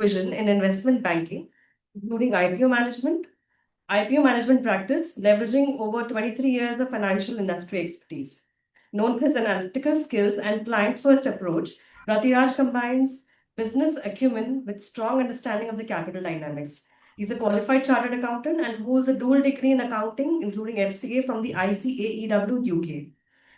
vision in investment banking, including IPO management practice, leveraging over 23 years of financial industry expertise. Known for his analytical skills and client-first approach, Ratiraj combines business acumen with strong understanding of the capital dynamics. He's a qualified chartered accountant and holds a dual degree in accounting, including FCA from the ICAEW UK.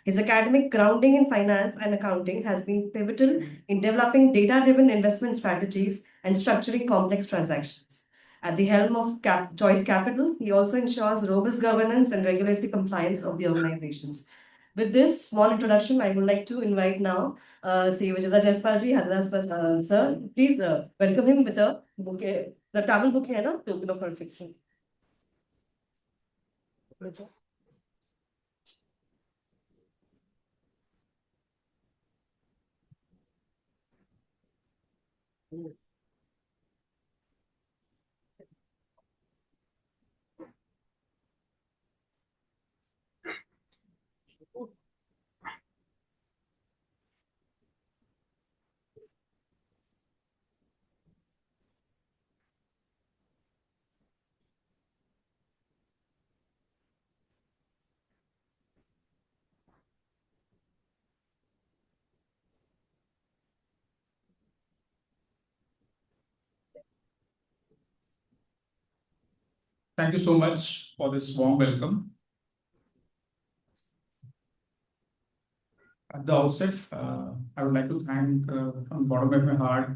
His academic grounding in finance and accounting has been pivotal in developing data-driven investment strategies and structuring complex transactions. At the helm of Choice Capital, he also ensures robust governance and regulatory compliance of the organizations. With this small introduction, I would like to invite now Sri Vijayda Jaiswalji, Haridas sir. Please welcome him with a bouquet, the travel bouquet, है ना, token of affection. Thank you so much for this warm welcome. At the outset, I would like to thank from the bottom of my heart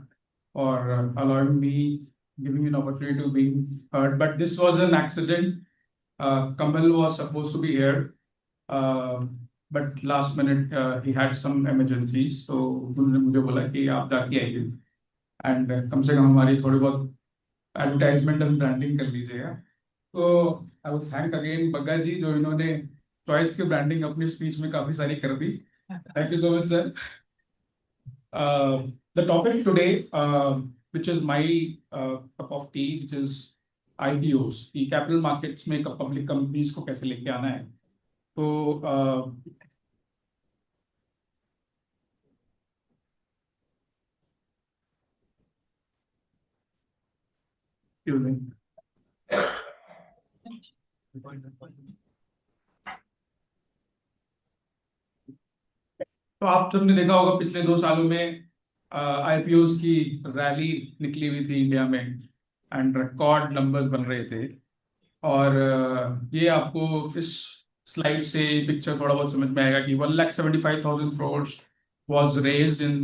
for allowing me, giving me an opportunity to be heard. But this was an accident. Kamal was supposed to be here, but last minute he had some emergencies. So उन्होंने मुझे बोला कि आप जाके आइए and कम से कम हमारी थोड़ी बहुत advertisement and branding कर लीजिएगा. तो I would thank again Bagga जी जो इन्होंने चॉइस की ब्रांडिंग अपनी स्पीच में काफी सारी कर दी. Thank you so much, sir. The topic today, which is my cup of tea, which is IPOs, the capital markets में public companies को कैसे लेके आना है. तो तो आप सबने देखा होगा पिछले 2 सालों में आईपीओस की रैली निकली हुई थी इंडिया में एंड रिकॉर्ड नंबर्स बन रहे थे. और ये आपको इस स्लाइड से पिक्चर थोड़ा बहुत समझ में आएगा कि 1,75,000 crores was raised in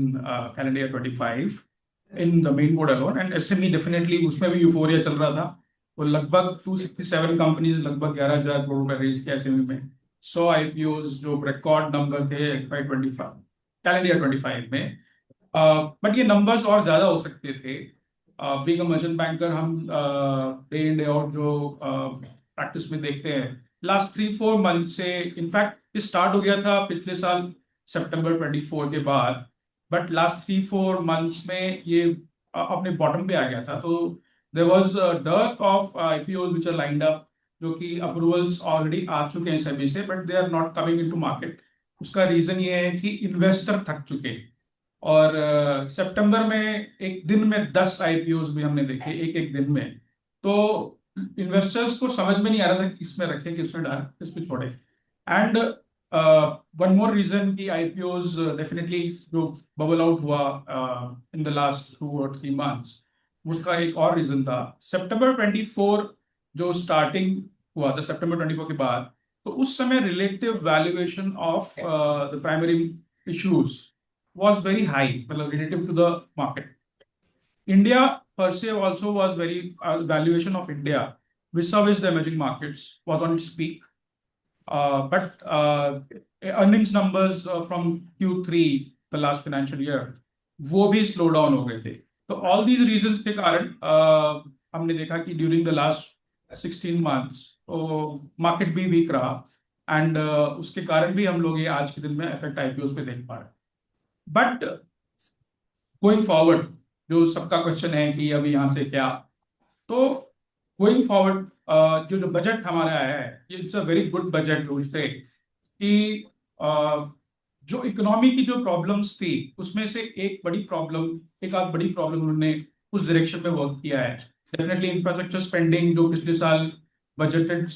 calendar year 25 in the main board alone, and SME definitely उसमें भी यूफोरिया चल रहा था. वो लगभग 267 कंपनीज लगभग 11,000 करोड़ रुपए रेज किया SME में. 100 IPOs जो रिकॉर्ड नंबर थे FY25 कैलेंडर ईयर 25 में. बट ये नंबर्स और ज्यादा हो सकते थे. बीइंग अ मर्चेंट बैंकर हम डे इन डे आउट जो प्रैक्टिस में देखते हैं लास्ट 3-4 मंथ से, इनफैक्ट स्टार्ट हो गया था पिछले साल सितंबर 24 के बाद, बट लास्ट 3-4 मंथ्स में ये अपने बॉटम पे आ गया था. तो there was a dearth of IPOs which are lined up, जो कि अप्रूवल्स ऑलरेडी आ चुके हैं सेबी से, but they are not coming into market. उसका रीजन ये है कि इन्वेस्टर थक चुके हैं. और सितंबर में एक दिन में 10 आईपीओस भी हमने देखे एक दिन में. तो इन्वेस्टर्स को समझ में नहीं आ रहा था किसमें रखें, किसमें डालें, किसमें छोड़े. एंड वन मोर रीजन कि आईपीओस डेफिनेटली जो बबल आउट हुआ in the last 2 or 3 months, उसका एक और रीजन था. सितंबर 24 जो स्टार्टिंग हुआ था सितंबर 24 के बाद, तो उस समय relative valuation of the primary issues was very high, relative to the market. India per se also was very valuation of India vis-a-vis the emerging markets was on its peak, but earnings numbers from Q3 the last financial year वो भी slow down हो गए थे. तो all these reasons के कारण हमने देखा कि during the last 16 months तो मार्केट भी वीक रहा, एंड उसके कारण भी हम लोग ये आज के दिन में इफेक्ट आईपीओस पे देख पा रहे हैं. बट गोइंग फॉरवर्ड जो सबका क्वेश्चन है कि अभी यहाँ से क्या, तो गोइंग फॉरवर्ड जो बजट हमारा आया है, it's a very good budget. रोजते कि जो इकोनॉमी की जो प्रॉब्लम्स थी उसमें से एक आध बड़ी प्रॉब्लम उन्होंने उस डायरेक्शन में वर्क किया है। डेफिनेटली इंफ्रास्ट्रक्चर स्पेंडिंग जो पिछले साल बजटेड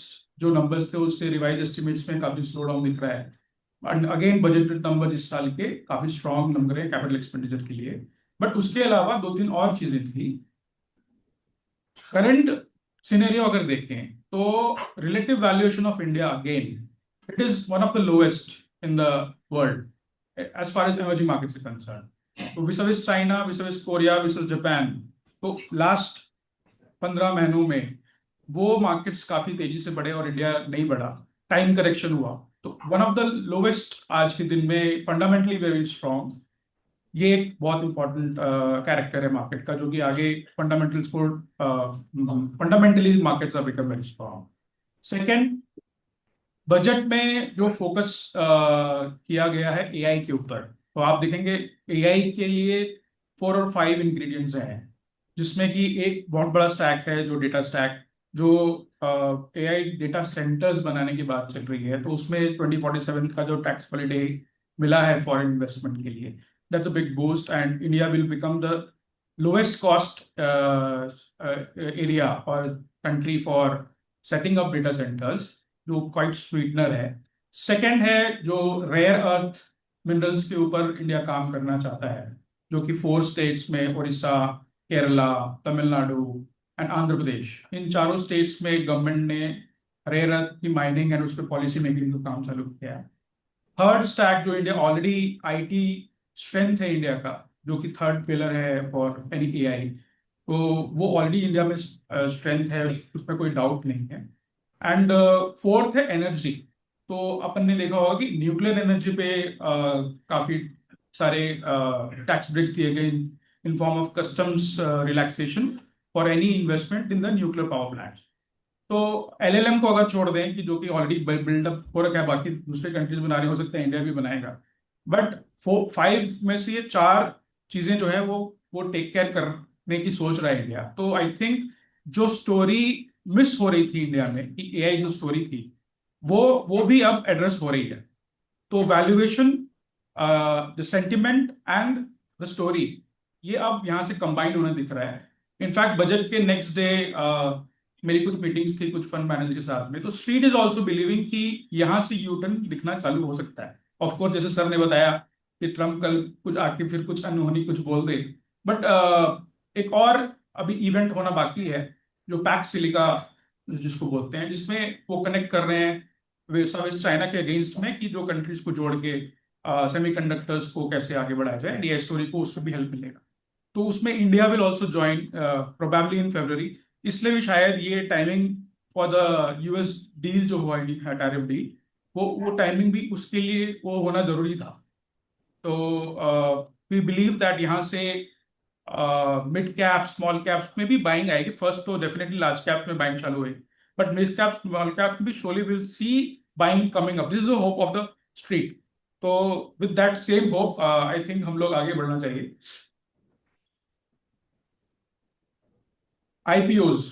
जो नंबर्स थे उससे रिवाइज एस्टिमेट्स में काफी स्लो डाउन दिख रहा है। एंड अगेन बजटेड नंबर इस साल के काफी स्ट्रॉन्ग नंबर है कैपिटल एक्सपेंडिचर के लिए। बट उसके अलावा दो तीन और चीजें थी। करंट सिनेरियो अगर देखें तो relative valuation of India again it is one of the lowest in the world as far as emerging markets are concern. तो vis a vis China, vis a vis Korea, vis a vis Japan, तो लास्ट 15 महीनों में वो मार्केट्स काफी तेजी से बढ़े और इंडिया नहीं बढ़ा। टाइम करेक्शन हुआ तो वन ऑफ द लोवेस्ट आज के दिन में, फंडामेंटली वेरी स्ट्रॉन्ग। ये एक बहुत इंपॉर्टेंट कैरेक्टर है मार्केट का, जो कि आगे फंडामेंटल्स को fundamentally markets are become very strong. Second, budget में जो फोकस किया गया है एआई के ऊपर, तो आप देखेंगे एआई के लिए 4 और 5 इंग्रेडिएंट्स हैं, जिसमें कि एक बहुत बड़ा स्टैक है जो डेटा स्टैक, जो एआई डेटा सेंटर्स बनाने की बात चल रही है, तो उसमें 2047 का जो टैक्स हॉलिडे मिला है फॉरेन इन्वेस्टमेंट के लिए, that's a big boost and India will become the lowest cost area और country for setting up data centres, जो क्वाइट स्वीटनर है। सेकंड है जो रेयर अर्थ मिनरल्स के ऊपर इंडिया काम करना चाहता है, जो कि 4 स्टेट्स में उड़ीसा, केरला, तमिलनाडु एंड आंध्र प्रदेश, इन चारों स्टेट्स में गवर्नमेंट ने रेयर अर्थ की माइनिंग एंड उस पर पॉलिसी मेकिंग का काम चालू किया है। थर्ड स्टैक जो इंडिया ऑलरेडी आईटी स्ट्रेंथ है इंडिया का, जो कि थर्ड पिलर है फॉर एनी एआई, तो वो ऑलरेडी इंडिया में स्ट्रेंथ है, उसमें कोई डाउट नहीं है। एंड फोर्थ है एनर्जी। तो अपन ने देखा होगा कि न्यूक्लियर एनर्जी पे काफी सारे टैक्स ब्रेक्स दिए गए in form of customs relaxation for any investment in the nuclear power plant. तो एलएलएम को अगर छोड़ दें कि जो कि ऑलरेडी बिल्डअप हो रखा है, बाकी दूसरे कंट्रीज बना रहे हो सकते हैं, इंडिया भी बनाएगा, बट 5 में से ये 4 चीजें जो है वो टेक केयर करने की सोच रहा है इंडिया। तो आई थिंक जो स्टोरी मिस हो रही थी इंडिया में कि एआई जो स्टोरी थी वो भी अब एड्रेस हो रही है। तो valuation, the sentiment and the story, ये अब यहाँ से कंबाइन होना दिख रहा है। इनफैक्ट बजट के नेक्स्ट डे मेरी कुछ मीटिंग्स थी कुछ फंड मैनेजर के साथ में, तो स्ट्रीट इज ऑल्सो बिलीविंग कि यहाँ से यू टर्न दिखना चालू हो सकता है। ऑफकोर्स जैसे सर ने बताया कि ट्रम्प कल कुछ आके फिर कुछ अनहोनी कुछ बोल दे, बट एक और अभी इवेंट होना बाकी है, जो पैक्स सिलिका जिसको बोलते हैं, जिसमें वो कनेक्ट कर रहे हैं वेस्ट चाइना के अगेंस्ट में कि जो कंट्रीज को जोड़ के सेमीकंडक्टर्स को कैसे आगे बढ़ाया जाए, इंडिया स्टोरी को उसमें भी हेल्प मिलेगा। तो उसमें India will also join probably in February. इसलिए भी शायद ये timing for the US deal जो हुआ है, टैरिफ डील, वो टाइमिंग भी उसके लिए वो होना जरूरी था। तो वी बिलीव दैट यहाँ से मिड कैप स्मॉल कैप्स में भी बाइंग आएगी। फर्स्ट तो डेफिनेटली लार्ज कैप में बाइंग चालू हुई, but mid cap small cap में भी surely will see buying coming up. This is the hope of the street. तो with that same hope I think हम लोग आगे बढ़ना चाहिए। आईपीओज,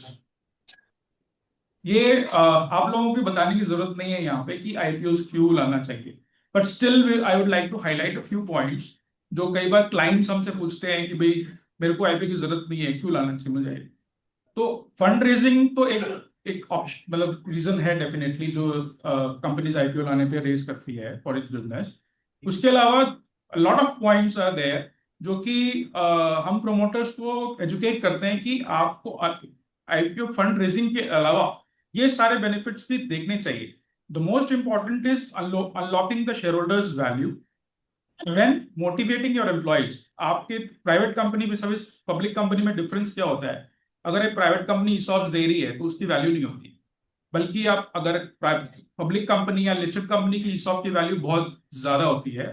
ये आप लोगों को बताने की जरूरत नहीं है यहाँ पे कि आईपीओज क्यों लाना चाहिए, but still I would like to highlight a few points जो कई बार क्लाइंट्स हमसे पूछते हैं कि भाई मेरे को आईपीओ की जरूरत नहीं है, क्यों लाना चाहिए मुझे। तो फंड रेजिंग तो एक ऑप्शन, मतलब रीजन है डेफिनेटली, जो कंपनीज आईपीओ लाने पे रेज करती है फॉर इट्स बिजनेस। उसके अलावा lot of points are there जो कि हम प्रोमोटर्स को एजुकेट करते हैं कि आपको आईपीओ फंड रेजिंग के अलावा ये सारे बेनिफिट्स भी देखने चाहिए। The most important is unlocking the share holders value when motivating your employees. आपके प्राइवेट कंपनी में सर्विस पब्लिक कंपनी में डिफरेंस क्या होता है? अगर एक प्राइवेट कंपनी ईसॉप्स दे रही है तो उसकी वैल्यू नहीं होती, बल्कि आप अगर पब्लिक कंपनी या लिस्टेड कंपनी की ईसॉप की वैल्यू बहुत ज्यादा होती है।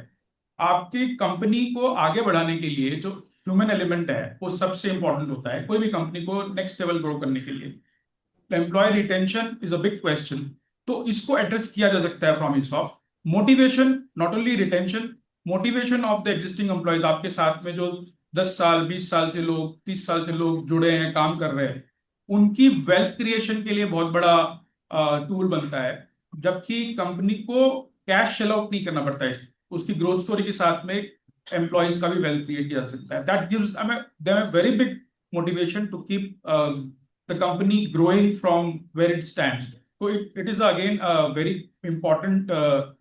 आपकी कंपनी को आगे बढ़ाने के लिए जो ह्यूमन एलिमेंट है वो सबसे इंपॉर्टेंट होता है कोई भी कंपनी को नेक्स्ट लेवल ग्रो करने के लिए। Employ retention is a big question, तो इसको एड्रेस किया जा सकता है from ESOP. Motivation, not only retention, motivation of the existing employees, आपके साथ में जो 10 साल 20 साल से लोग 30 साल से लोग जुड़े हैं, काम कर रहे हैं, उनकी वेल्थ क्रिएशन के लिए बहुत बड़ा टूल बनता है। जबकि कंपनी को कैश शेल आउट नहीं करना पड़ता है, उसकी ग्रोथ स्टोरी के साथ में एम्प्लॉयज का भी वेल्थ क्रिएट किया जा सकता है। That gives them a very big motivation to keep the company growing from where it stands. So it is again a very important uh,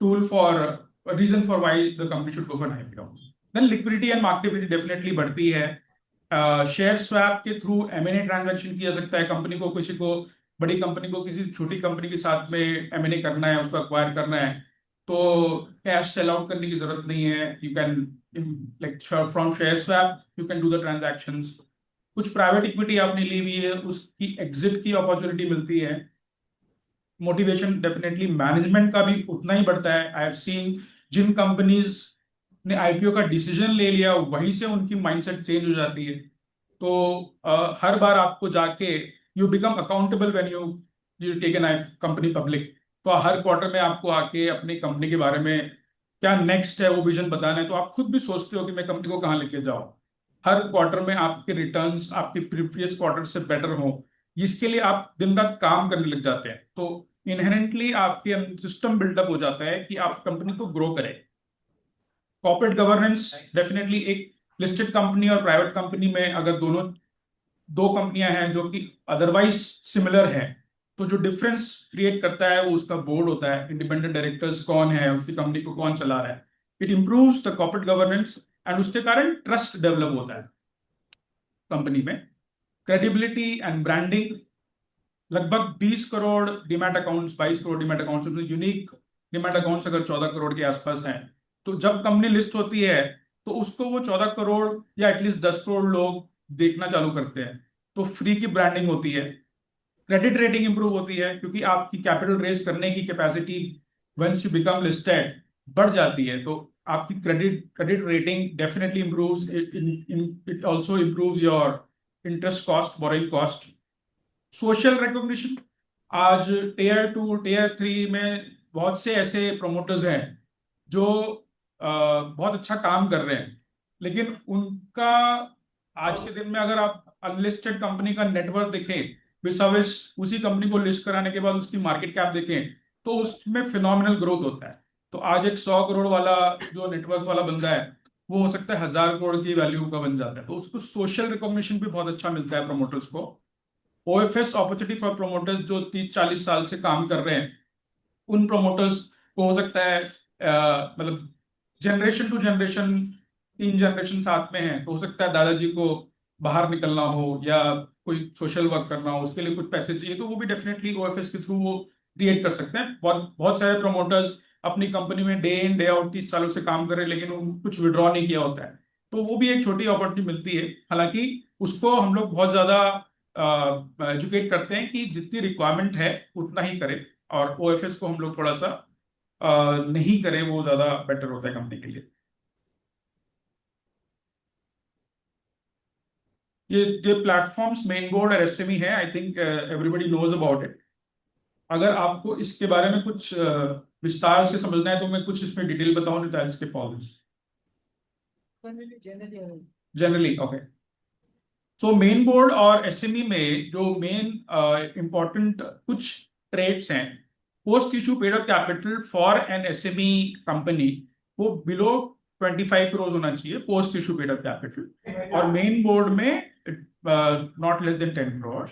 tool for a reason for why the company should go for an IPO. Then liquidity and marketability definitely बढ़ती है. Share swap के through M&A transaction किया सकता है. Company को किसी को बड़ी कंपनी को किसी छोटी कंपनी के साथ में M&A करना है, उसको अक्वायर करना है, तो कैश सेल आउट करने की जरूरत नहीं है. You can like from share swap you can do the transactions. कुछ प्राइवेट इक्विटी आपने ली हुई है, उसकी एग्जिट की अपॉर्चुनिटी मिलती है. मोटिवेशन डेफिनेटली मैनेजमेंट का भी उतना ही बढ़ता है. आई हैव सीन जिन कंपनीज ने आईपीओ का डिसीजन ले लिया वहीं से उनकी माइंडसेट चेंज हो जाती है. तो हर बार आपको जाके you become accountable when you take an company public. तो हर क्वार्टर में आपको आके अपनी कंपनी के बारे में क्या नेक्स्ट है वो विजन बताना है. तो आप खुद भी सोचते हो कि मैं कंपनी को कहाँ लेके जाऊँ. हर क्वार्टर में आपके रिटर्न्स आपके प्रीवियस क्वार्टर से बेटर हो, इसके लिए आप दिन रात काम करने लग जाते हैं. तो इनहेरेंटली आपके सिस्टम बिल्डअप हो जाता है कि आप कंपनी को ग्रो करें. कॉर्पोरेट गवर्नेंस डेफिनेटली एक लिस्टेड कंपनी और प्राइवेट कंपनी में अगर दोनों दो कंपनियां हैं जो कि अदरवाइज सिमिलर है, तो जो डिफरेंस क्रिएट करता है वो उसका बोर्ड होता है. इंडिपेंडेंट डायरेक्टर्स कौन है, उसकी कंपनी को कौन चला रहा है. It improves the corporate governance and उसके कारण ट्रस्ट डेवलप होता है कंपनी में. Credibility and branding. लगभग 20 crore demat accounts, 22 crore demat accounts, unique demat accounts अगर 14 करोड़ के आसपास हैं, तो जब कंपनी लिस्ट होती है तो उसको वो 14 करोड़ या एटलीस्ट 10 करोड़ लोग देखना चालू करते हैं. तो फ्री की ब्रांडिंग होती है. क्रेडिट रेटिंग इंप्रूव होती है क्योंकि आपकी कैपिटल रेज करने की capacity once you become listed बढ़ जाती है. तो आपकी credit rating definitely improves. It also improves your interest cost, borrowing cost. Social recognition. आज टीयर 2 टीयर 3 में बहुत से ऐसे प्रोमोटर्स हैं जो बहुत अच्छा काम कर रहे हैं, लेकिन उनका आज के दिन में अगर आप अनलिस्टेड कंपनी का नेटवर्क देखें विसाविस उसी कंपनी को लिस्ट कराने के बाद उसकी मार्केट कैप देखें, तो उसमें फिनोमिनल ग्रोथ होता है. तो आज एक 100 करोड़ वाला जो नेटवर्क वाला बंदा है वो हो सकता है 1000 करोड़ की वैल्यू का बन जाता है. तो उसको सोशल रिकॉग्निशन भी बहुत अच्छा मिलता है प्रमोटर्स को. ओएफएस अपॉर्चुनिटी फॉर प्रोमोटर्स जो 30-40 साल से काम कर रहे हैं, उन प्रोमोटर्स को हो सकता है मतलब जनरेशन टू जनरेशन 3 जनरेशन साथ में हैं, तो हो सकता है दादाजी को बाहर निकलना हो या कोई सोशल वर्क करना हो, उसके लिए कुछ पैसे चाहिए, तो वो भी डेफिनेटली ओएफएस के थ्रू वो क्रिएट कर सकते हैं. बहुत बहुत सारे प्रोमोटर्स अपनी कंपनी में डे इन डे आउट 30 सालों से काम कर रहे हैं, लेकिन उन कुछ विड्रॉ नहीं किया होता है. तो वो भी एक छोटी अपॉर्चुनिटी मिलती है. हालांकि उसको हम लोग बहुत ज्यादा एजुकेट करते हैं कि जितनी रिक्वायरमेंट है उतना ही करें, और ओएफएस को हम लोग थोड़ा सा नहीं करें, वो ज्यादा बेटर होता है कंपनी के लिए. ये प्लेटफॉर्म्स मेन बोर्ड और एसएमई है. I think everybody knows about it. अगर आपको इसके बारे में कुछ विस्तार से समझना है तो मैं कुछ इसमें डिटेल बताऊं, नहीं तो इसके policy generally. Okay. So main board और एसएमई में जो मेन इंपॉर्टेंट कुछ ट्रेड्स हैं, post issue paid up capital for an SME company वो बिलो 25 करोड़ होना चाहिए post issue paid up capital, और मेन बोर्ड में not less than 10 crore.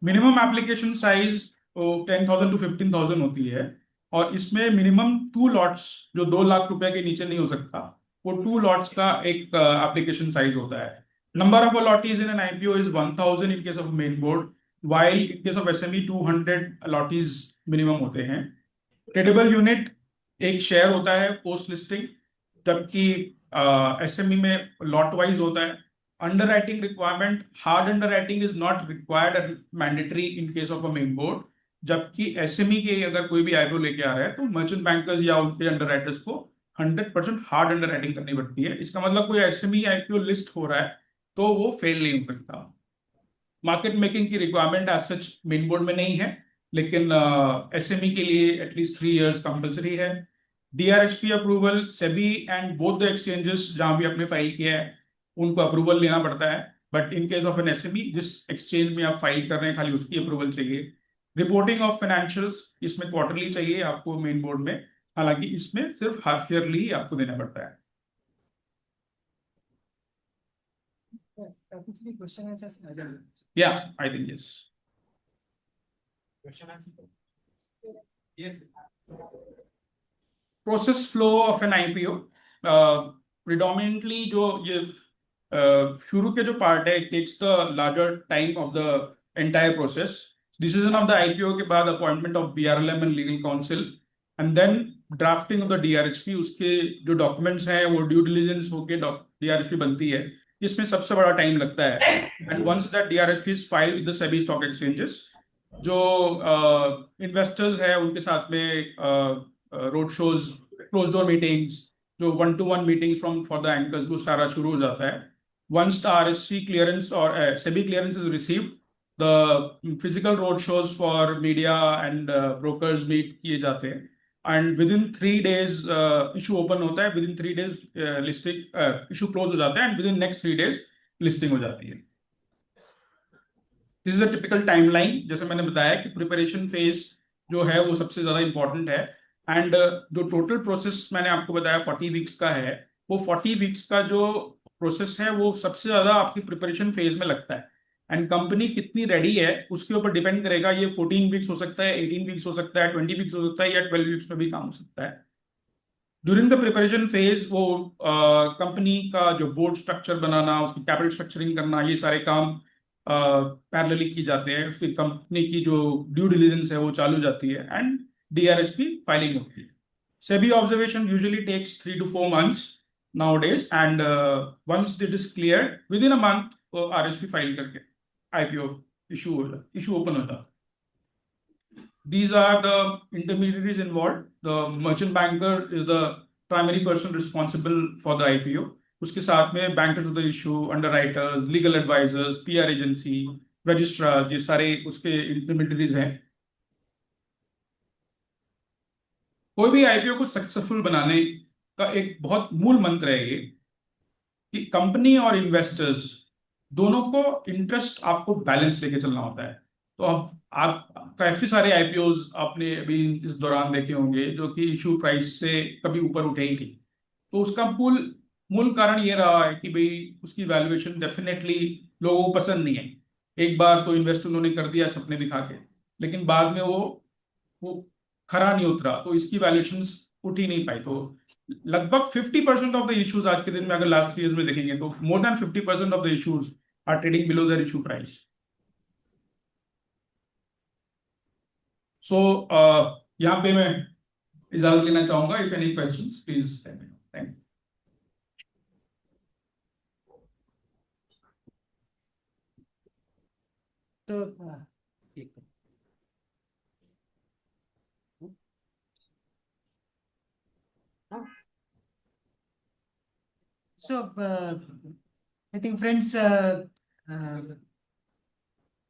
Minimum application size 10,000 to 15,000 होती है, और इसमें मिनिमम 2 लॉट्स जो 2 लाख रुपए के नीचे नहीं हो सकता, वो 2 लॉट्स का एक एप्लीकेशन साइज होता है. Number of allottees in an IPO is 1,000 in case of main board, while in case of SME 200 allottees minimum होते हैं. Tradable unit एक शेयर होता है पोस्ट लिस्टिंग, जबकि SME में लॉट वाइज होता है. Underwriting requirement, hard underwriting is not required and mandatory in case of a main board, जबकि SME के अगर कोई भी आईपीओ लेके आ रहा है तो मर्चेंट बैंकर्स या उनके अंडरराइटर्स को 100% हार्ड अंडरराइटिंग करनी पड़ती है. इसका मतलब कोई SME आईपीओ लिस्ट हो रहा है तो वो फेल नहीं हो सकता. मार्केट मेकिंग की requirement as such main board में नहीं है, लेकिन एसएमई के लिए एटलीस्ट 3 इयर्स कंपलसरी है. DRHP approval, SEBI and both the exchanges जहां भी आपने फाइल किया है उनको अप्रूवल लेना पड़ता है. But in case of N SME जिस एक्सचेंज में आप फाइल कर रहे हैं खाली उसकी अप्रूवल चाहिए. रिपोर्टिंग ऑफ फाइनेंशियल्स इसमें क्वार्टरली चाहिए आपको मेन बोर्ड में, हालांकि इसमें सिर्फ हाफ ईयरली ही आपको देना पड़ता है. Question answers as well. Yeah, I think yes. Question answer. Yes. Process flow of an IPO. Predominantly जो ये शुरू के जो part है, it takes the larger time of the entire process. Decision of the IPO के बाद appointment of BRLM and legal counsel, and then drafting of the DRHP. उसके जो documents हैं वो due diligence होके DRHP बनती है, इसमें सबसे बड़ा time लगता है. And once that DRHP is filed with the SEBI stock exchanges, जो investors हैं उनके साथ में road shows, close door meetings, जो 1-to-1 meeting from for the anchors, वो सारा शुरू हो जाता है. वंस द RSC क्लियरेंस और SEBI clearance is received, the physical road shows for media and brokers meet किए जाते हैं. And within 3 days issue open होता है. Within 3 days listing issue close हो जाता है, and within next 3 days listing हो जाती है. This is a typical timeline. जैसे मैंने बताया कि प्रिपरेशन फेज जो है वो सबसे ज्यादा इंपॉर्टेंट है. एंड जो टोटल प्रोसेस मैंने आपको बताया 40 वीक्स का है, वो 40 वीक्स का जो प्रोसेस है वो सबसे ज्यादा आपकी प्रिपरेशन फेज में लगता है. एंड कंपनी कितनी रेडी है उसके ऊपर डिपेंड करेगा. ये 14 वीक्स हो सकता है, 18 वीक्स हो सकता है, 20 वीक्स हो सकता है, या 12 वीक्स में भी काम हो सकता है. ड्यूरिंग द प्रिपरेशन फेज वो कंपनी का जो बोर्ड स्ट्रक्चर बनाना, उसकी कैपिटल स्ट्रक्चरिंग करना, ये सारे काम पैरेलली की जाते हैं. उसकी कंपनी की जो ड्यू डिलिजेंस है वो चालू जाती है, एंड DRHP फाइलिंग होती है. SEBI observation usually takes 3 to 4 months nowadays, and once it is cleared, within a month RHP file करके IPO issue open होता. These are the intermediaries involved. The merchant banker is the primary person responsible for the IPO. उसके साथ में bankers of the issue, underwriters, legal advisors, PR agency, registrar, ये सारे उसके intermediaries हैं. कोई भी IPO को सक्सेसफुल बनाने का एक बहुत मूल मंत्र है ये, कि कंपनी और इन्वेस्टर्स दोनों को इंटरेस्ट आपको बैलेंस लेके चलना होता है. तो अब आप काफी सारे IPOs आपने अभी इस दौरान देखे होंगे जो कि इशू प्राइस से कभी ऊपर उठे ही नहीं. तो उसका मूल मूल कारण ये रहा है कि भाई उसकी वैल्यूएशन डेफिनेटली लोगों को पसंद नहीं आई. एक बार तो इन्वेस्ट उन्होंने कर दिया सपने दिखा के, लेकिन बाद में वो खरा नहीं उतरा, तो इसकी वैल्यूएशंस उठ ही नहीं पाई. तो लगभग 50% ऑफ द इश्यूज आज के दिन में, अगर लास्ट 3 years में देखेंगे, तो more than 50% of the issues are trading below their issue price. So यहाँ पे मैं इजाजत लेना चाहूंगा. If any questions please let me know. Thank you. So, I think, friends,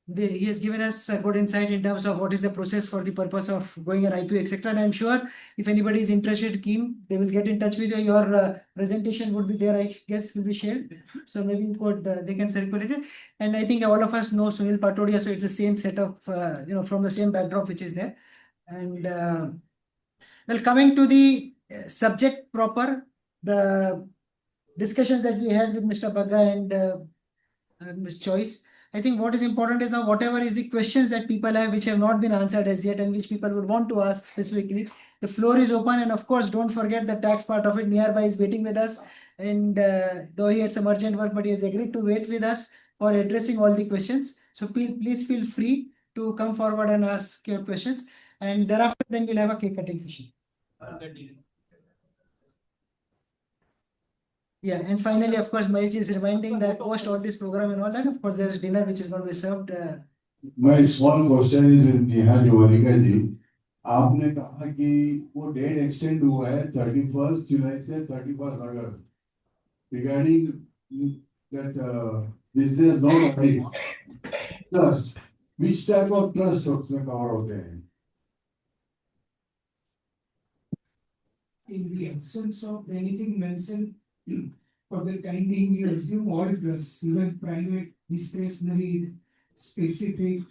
he has given us a good insight in terms of what is the process for the purpose of going an IPO, etc. And I'm sure if anybody is interested, keen, they will get in touch with you. Your presentation would be there, I guess, will be shared. So maybe you could, they can circulate it. And I think all of us know Sunil Patodia, so it's the same set of, from the same backdrop which is there. And well, coming to the subject proper, the discussions that we had with Mr. Bagga and Ms. Choice, I think what is important is now whatever is the questions that people have which have not been answered as yet and which people would want to ask specifically, the floor is open. And of course, don't forget the tax part of it. Nearby is waiting with us. And though he had some urgent work, but he has agreed to wait with us for addressing all the questions. So please feel free to come forward and ask your questions. And thereafter, then we'll have a cake cutting session. Yeah, and finally, of course, Mahesh is reminding that post all this program and all that, of course, there's dinner which is going to be served. My small question is with Neha Jovalika ji. आपने कहा कि वो date extend हुआ है 31 जुलाई से 31 अगस्त. Regarding that this is not a trust. Which type of trust उसमें cover होते हैं? In the absence of anything mentioned, for the time being, you assume all trusts, even private, discretionary, specific,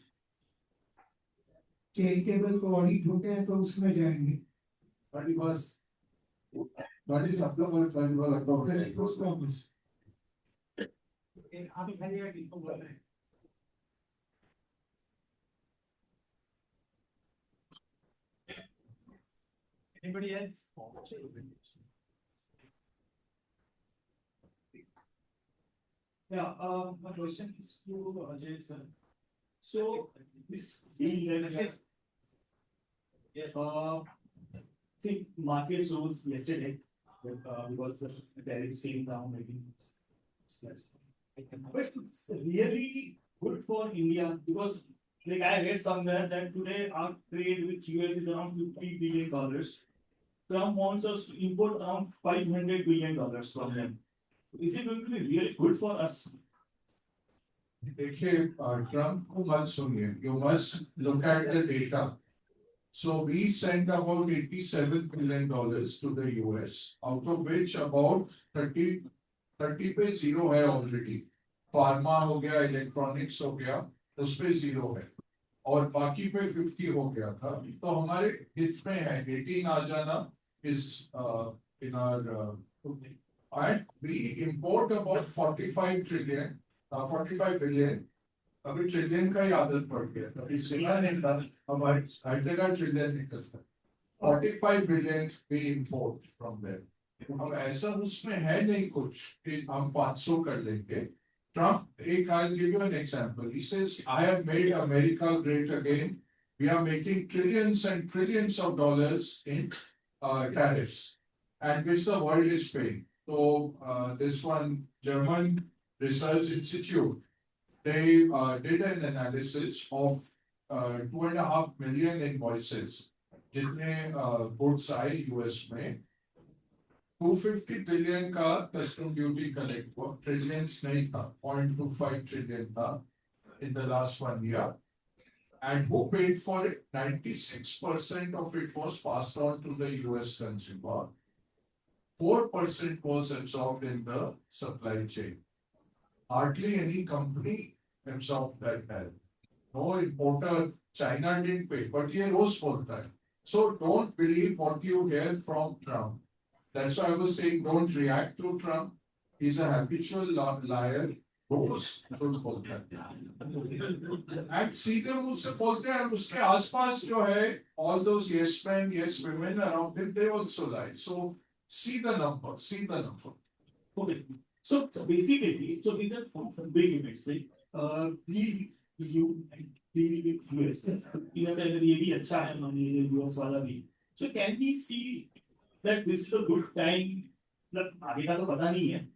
charitable को audit होते हैं तो उसमें जाएंगे. 31 October 31 October. Post office. Anybody else? Yeah, my question is to Ajay sir. So this deal that yes, see market shows yesterday because the tariffs came down maybe. But it's really good for India because like I read somewhere that today our trade with US is around $50 billion. Trump wants us to import around $500 billion from them. Is it going to be really good for us? देखिए Trump को मत सुनिए, you must look at the data. So we sent about $87 billion to the US, out of which about 30 पे zero है already. Pharma हो गया, electronics हो गया, उस पे zero है, और बाकी पे 50 हो गया था. तो हमारे हित में है 18 आ जाना is in our and we import about 45 billion. अभी ट्रिलियन का ही आदत पड़ गया, कभी सुना नहीं था, अब हर जगह ट्रिलियन निकलता है. 45 billion we import from there. अब ऐसा उसमें है नहीं कुछ कि हम 500 कर लेंगे. Trump, I'll give you an example. He says, I have made America great again. We are making trillions and trillions of dollars in tariffs, and which the world is paying. So this one German Research Institute, they did an analysis of 2.5 million invoices. जितने goods आए US में 250 billion का custom duty collect हुआ, trillions नहीं था, 0.25 trillion था in the last 1 year. And who paid for it? 96% of it was passed on to the US consumer. 4% was absorbed in the supply chain. Hardly any company absorbed that help. No importer, China didn't pay, but ये रोज बोलता है. So don't believe what you hear from Trump. That's why I was saying don't react to Trump. He's a habitual liar. रोज झूठ बोलता है. And सीधे मुझसे बोलते हैं, उसके आसपास जो है, all those yes men, yes women around him, they also lie. So see the number, see the number. Okay. So basically, so these are some big events, like the EU and the US. You know, ये भी अच्छा है, मानिए US वाला भी. So can we see that this is a good time? मतलब आगे का तो पता नहीं है,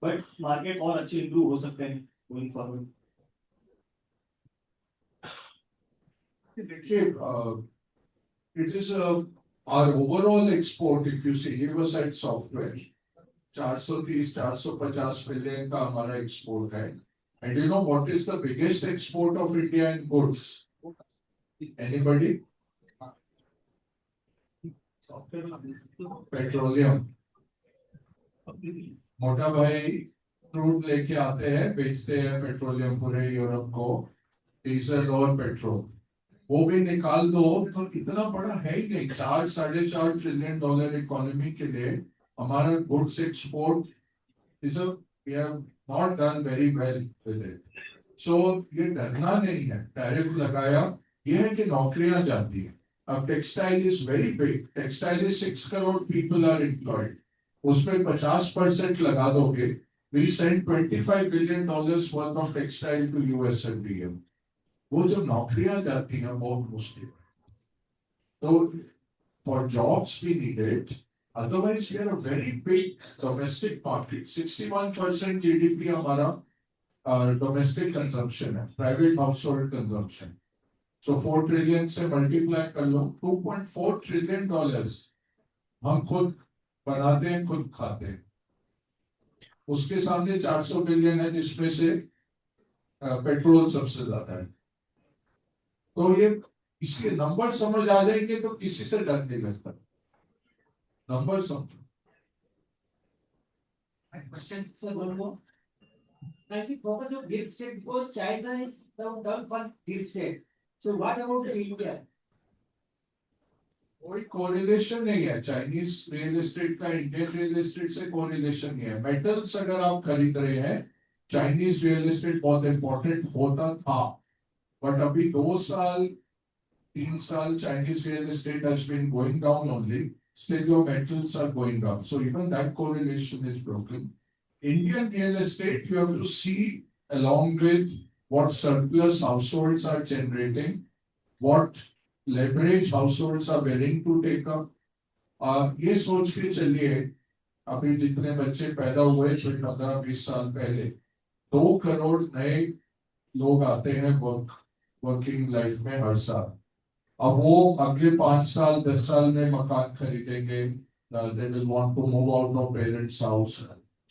but market और अच्छे improve हो सकते हैं going forward. देखिए, it is our overall export, if you see, Riverside Software, 430-450 billion का हमारा export है. And you know what is the biggest export of India in goods? Anybody? Petroleum. मोटा भाई क्रूड लेके आते हैं, बेचते हैं पेट्रोलियम पूरे यूरोप को, डीजल और पेट्रोल. वो भी निकाल दो तो इतना बड़ा है ही नहीं. 4-4.5 ट्रिलियन डॉलर इकोनॉमी के लिए हमारा goods export is we have not done very well with it. So ये डरना नहीं है. टैरिफ लगाया, ये है कि नौकरियां जाती है. अब textile is very big. Textile is 6 crore people are employed. उसमें 50% लगा दोगे, we send $25 billion worth of textile to US every year. वो जो नौकरियां जाती हैं बहुत मुश्किल. तो for jobs we need it. Otherwise we are a very big domestic market. 61% GDP हमारा domestic consumption है, private household consumption. So 4 trillion से multiply कर लो, $2.4 trillion हम खुद बनाते हैं, खुद खाते हैं. उसके सामने 400 बिलियन है, जिसमें से पेट्रोल सबसे ज्यादा है. तो ये इसके नंबर समझ आ जाएंगे तो किसी से डर नहीं लगता. नंबर समझो. Question, sir, one more. I think focus on guild state because China is now done for guild state. So what about India? कोई कोरिलेशन नहीं है. चाइनीज रियल एस्टेट का इंडियन रियल एस्टेट से कोरिलेशन नहीं है. Metals अगर आप खरीद रहे हैं चाइनीज रियल एस्टेट बहुत इंपॉर्टेंट होता था, बट अभी 2 साल 3 साल Chinese real estate has been going down only. Still your metals are going up. So even that correlation is broken. Indian real estate, you have to see along with what surplus households are generating, what leverage households are willing to take up. ये सोच के चलिए, अभी जितने बच्चे पैदा हुए थे 15-20 साल पहले, 2 करोड़ नए लोग आते हैं वर्किंग लाइफ में हर साल. अब वो अगले 5 साल 10 साल में मकान खरीदेंगे. They will want to move out of parents' house.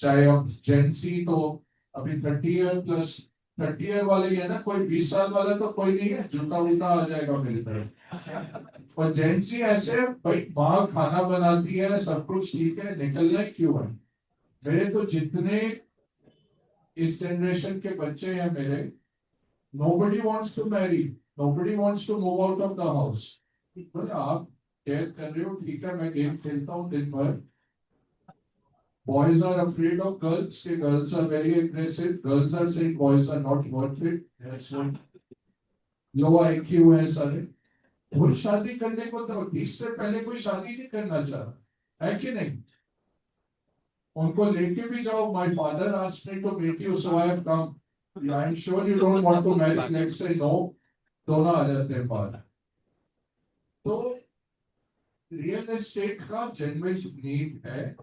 चाहे अब जेंसी तो अभी 30 ईयर वाले ही है ना, कोई 20 साल वाला तो कोई नहीं है, जूता वूता आ जाएगा मेरी तरफ. और जेंसी ऐसे भाई माँ खाना बनाती है, सब कुछ ठीक है, निकलना ही क्यों है. मेरे तो जितने इस जनरेशन के बच्चे हैं मेरे, nobody wants to marry, nobody wants to move out of the house. बोले आप केयर कर रहे हो, ठीक है, मैं गेम खेलता हूँ दिन भर. Boys are afraid of girls. Girls are very aggressive. Girls are saying boys are not worth it. That's what low IQ है सारे. कोई शादी करने को तो 30 से पहले कोई शादी नहीं करना चाहता है कि नहीं. उनको लेके भी जाओ. My father asked me to meet you, so I have come. I'm sure you don't want to marry. Let's say no. दोनों आ जाते हैं बाहर. तो रियल एस्टेट का जेन्युइन नीड है.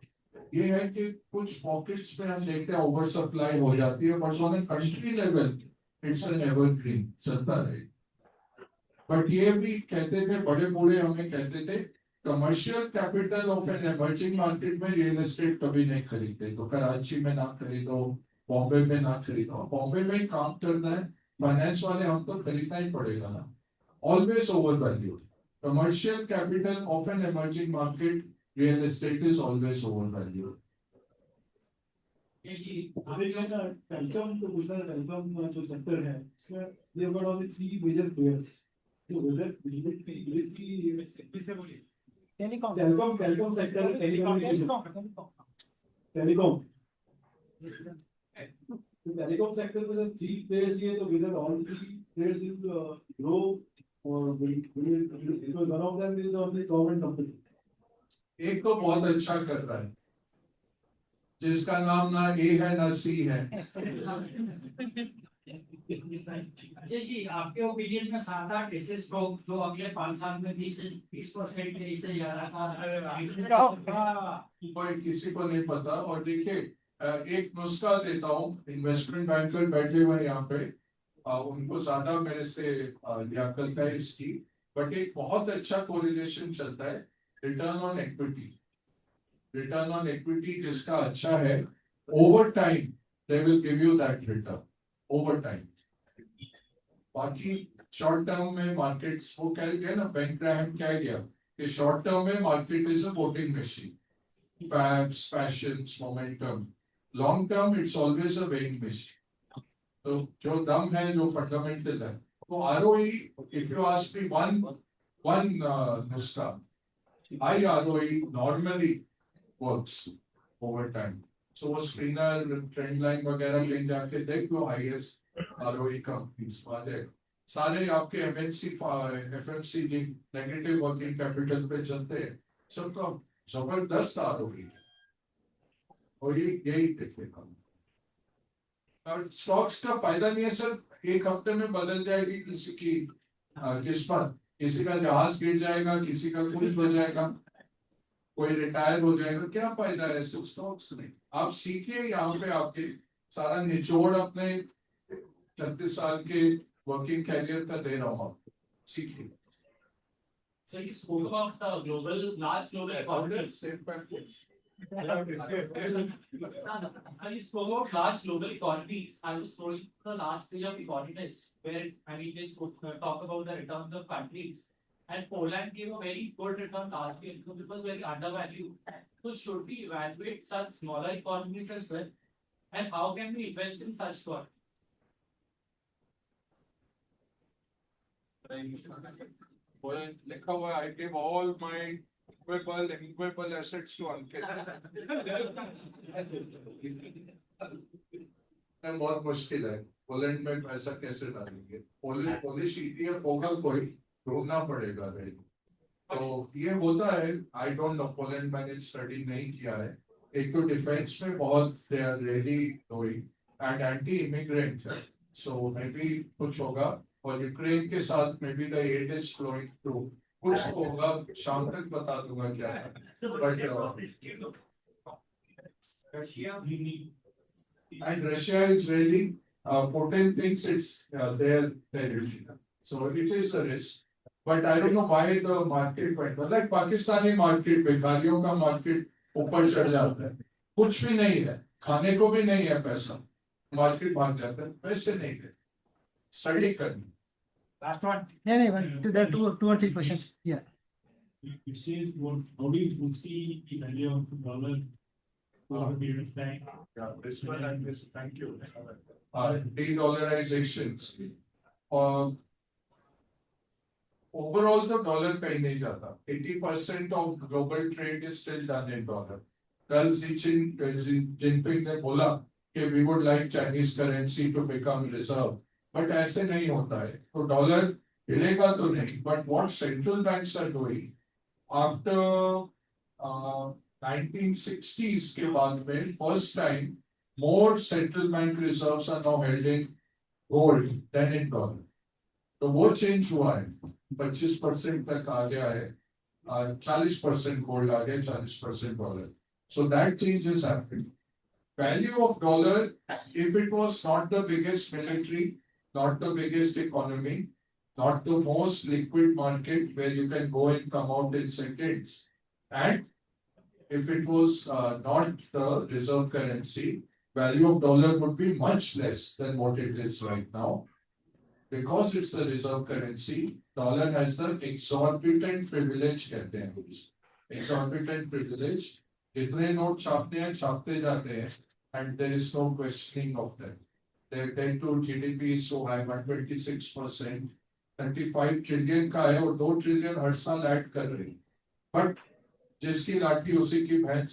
ये है कि कुछ पॉकेट्स में हम देखते हैं ओवर सप्लाई हो जाती है, but on country level it's an evergreen, चलता रहे. बट ये भी कहते थे बड़े बूढ़े, हमें कहते थे commercial capital of an emerging market में रियल एस्टेट कभी नहीं खरीदते. तो कराची में ना खरीदो, बॉम्बे में ना खरीदो. बॉम्बे में काम करना है, फाइनेंस वाले हम तो खरीदना ही पड़ेगा ना. Always over value. Commercial capital of an emerging market, real estate is always over value. अभी क्या था, टेलीकॉम तो पूछना है. टेलीकॉम जो सेक्टर है उसमें ये one of the 3 major players. तो उधर टेलीकॉम सेक्टर, टेलीकॉम सेक्टर में जब 3 प्लेयर्स ये, तो विदर ऑल 3 प्लेयर्स विल ग्रो, और one of them is on the government company. एक तो बहुत अच्छा कर रहा है, जिसका नाम ना ए है ना सी है. अजय जी, आपके ओपिनियन में 7-8 ऐसे स्टॉक जो अगले 5 साल में 20% इससे ज्यादा कोई किसी को नहीं पता. और देखिए एक नुस्खा देता हूँ. इन्वेस्टमेंट बैंकर बैठे हुए यहाँ पे, उनको ज्यादा मेरे से लियाकत है इसकी, बट एक बहुत अच्छा कोरिलेशन चलता है return on equity. Return on equity जिसका अच्छा है, over time they will give you that return over time. बाकी शॉर्ट टर्म में मार्केट्स, वो कह गया ना, बैंक ग्राहम कह गया कि शॉर्ट टर्म में market is a voting machine, fabs, fashions, momentum. Long term it's always a weighing machine. तो जो दम है, जो फंडामेंटल है, तो ROE, if you ask me one नुस्खा, high ROE normally works over time. So वो स्क्रीनर, ट्रेंड लाइन वगैरह ले जाके देख लो, हाईएस्ट ROE कंपनीज वाले सारे आपके MNC, FMCG negative working capital पे चलते हैं. सबका जबरदस्त ROE, और ये यही देखिएगा. स्टॉक्स का फायदा नहीं है सर, एक हफ्ते में बदल जाएगी किसी की किस्मत. किसी का जहाज गिर जाएगा, किसी का कुछ हो जाएगा, कोई रिटायर हो जाएगा. क्या फायदा है ऐसे स्टॉक्स में. आप सीखिए, यहाँ पे आपके सारा निचोड़ अपने 36 साल के वर्किंग कैरियर का दे रहा हूँ. आप सीखिए. So you spoke about the large global economies. So you spoke about large global economies. I was scrolling through the last page of Economist, where they talk about the returns of countries. And Poland gave a very good return last year because it was very undervalued. So should we evaluate such smaller economies as well? And how can we invest in such economies? लिखा हुआ I give all my immovable assets to Ankit. में बहुत मुश्किल है, Poland में पैसा कैसे डालेंगे? पोलिश ETF होगा कोई, ढूंढना पड़ेगा भाई। तो ये होता है, आई डोंट नो, पोलैंड मैंने स्टडी नहीं किया है। एक तो डिफेंस में बहुत they are really doing and anti immigrant है, सो मे बी कुछ होगा। और यूक्रेन के साथ may be the aid is flowing through, कुछ तो होगा, शाम तक बता दूंगा क्या है। But and Russia is really Putin thinks it's their territory, so it is a risk. But I don't know why the market went well. Like Pakistani market, भिखारियों का market ऊपर चढ़ जाता है, कुछ भी नहीं है, खाने को भी नहीं है पैसा, मार्केट भाग जाता है, पैसे नहीं है, स्टडी करनी। Last one. Yeah, there are two or three questions. Yeah. It says what, how do you foresee the value of the dollar over a period of time? Yeah, this one and this, thank you. De-dollarization. Overall, the dollar कहीं नहीं जाता. 80% of global trade is still done in dollar. कल Xi Jinping ने बोला कि we would like Chinese currency to become reserve, but ऐसे नहीं होता है. तो डॉलर हिलेगा तो नहीं. But what central banks are doing after 1960s के बाद में first time more central bank reserves are now held in gold than in dollar. तो वो चेंज हुआ है, 25% तक आ गया है, 40% गोल्ड आ गया, 40% dollar. So that change is happening. Value of dollar, if it was not the biggest military, not the biggest economy, not the most liquid market where you can go and come out in seconds, and if it was not the reserve currency, value of dollar would be much less than what it is right now. Because it's the reserve currency, dollar has the exorbitant privilege कहते हैं उसको. Exorbitant privilege, जितने note छापते हैं छापते जाते हैं, and there is no questioning of them. Their debt to GDP is so high, 126%, 35 trillion का है और 2 trillion हर साल ऐड कर रहे हैं. But जिसकी लाठी उसी की भैंस,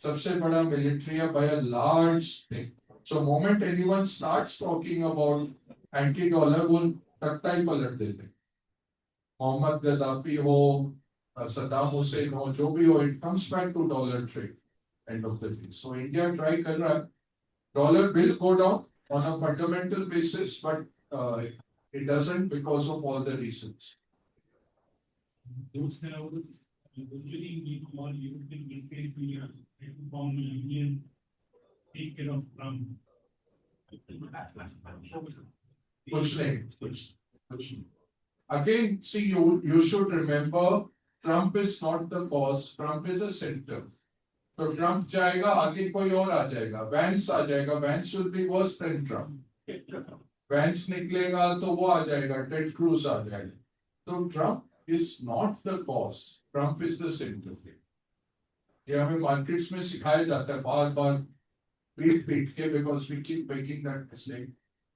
सबसे बड़ा military है by a large thing. So moment anyone starts talking about anti-dollar, वो तख्ता ही पलट देते. मोहम्मद गद्दाफी हो, सद्दाम हुसैन हो, जो भी हो, it comes back to dollar trade. End of the day. So India try कर रहा है. Dollar will go down on a fundamental basis, but it doesn't because of all the reasons. Those that are usually need more European European Union to form a union, take care of Trump. कुछ नहीं. Again, see, you should remember, Trump is not the cause. Trump is a symptom. तो Trump जाएगा, आगे कोई और आ जाएगा. Vance आ जाएगा. Vance will be worse than Trump. Vance निकलेगा तो वो आ जाएगा. Ted Cruz आ जाएगा. तो Trump is not the cause. Trump is the symptom. ये हमें markets में सिखाया जाता है बार-बार पीट के, because we keep making that mistake.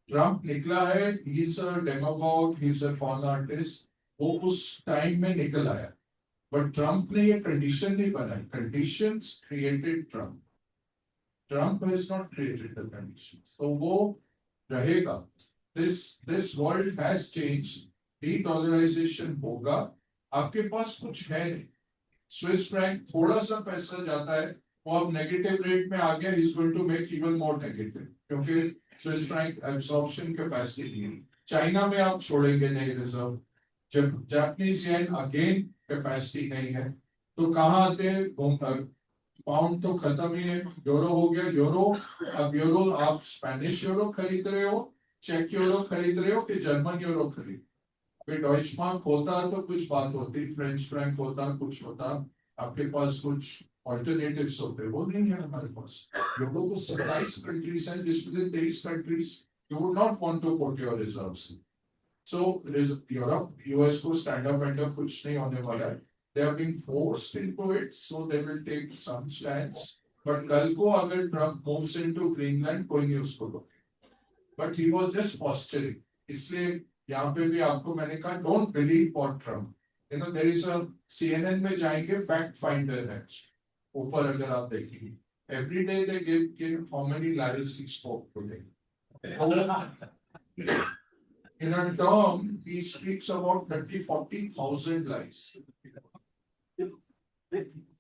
Trump निकला है, he is a demagogue, he is a con artist, वो उस टाइम में निकल आया. बट ट्रम्प ने ये कंडीशन नहीं बनाई. Conditions created Trump. Trump has not created the conditions. तो वो रहेगा. This world has changed. Dedollarisation होगा. आपके पास कुछ है नहीं. स्विस फ्रैंक थोड़ा सा पैसा जाता है, वो अब नेगेटिव रेट में आ गया. He is going to make even more negative, क्योंकि स्विस फ्रैंक एब्सॉर्प्शन कैपेसिटी नहीं है. चाइना में आप छोड़ेंगे नहीं रिजर्व. जब जापानीज येन अगेन कैपेसिटी नहीं है, तो कहाँ आते हैं? पाउंड तो खत्म ही है. यूरो हो गया. यूरो, अब यूरो आप स्पेनिश यूरो खरीद रहे हो, चेक यूरो खरीद रहे हो कि जर्मन यूरो खरीद. फिर डॉइच मार्क होता तो कुछ बात होती, फ्रेंच फ्रैंक होता, कुछ होता, आपके पास कुछ alternatives होते. वो नहीं है हमारे पास. यूरो तो 27 कंट्रीज हैं, जिसमें 23 countries you would not want to put your reserves in. So Europe, US को stand up and कुछ नहीं होने वाला है. They are being forced into it, so they will take some stance. But कल को अगर Trump moves into Greenland, कोई नहीं उसको रोके. But he was just posturing. इसलिए यहाँ पे भी आपको मैंने कहा, don't believe what Trump. You know, there is a CNN में जाएंगे, fact finder है ऊपर, अगर आप देखेंगे every day they give how many lies he spoke today. In a term, he speaks about 30-40,000 lives.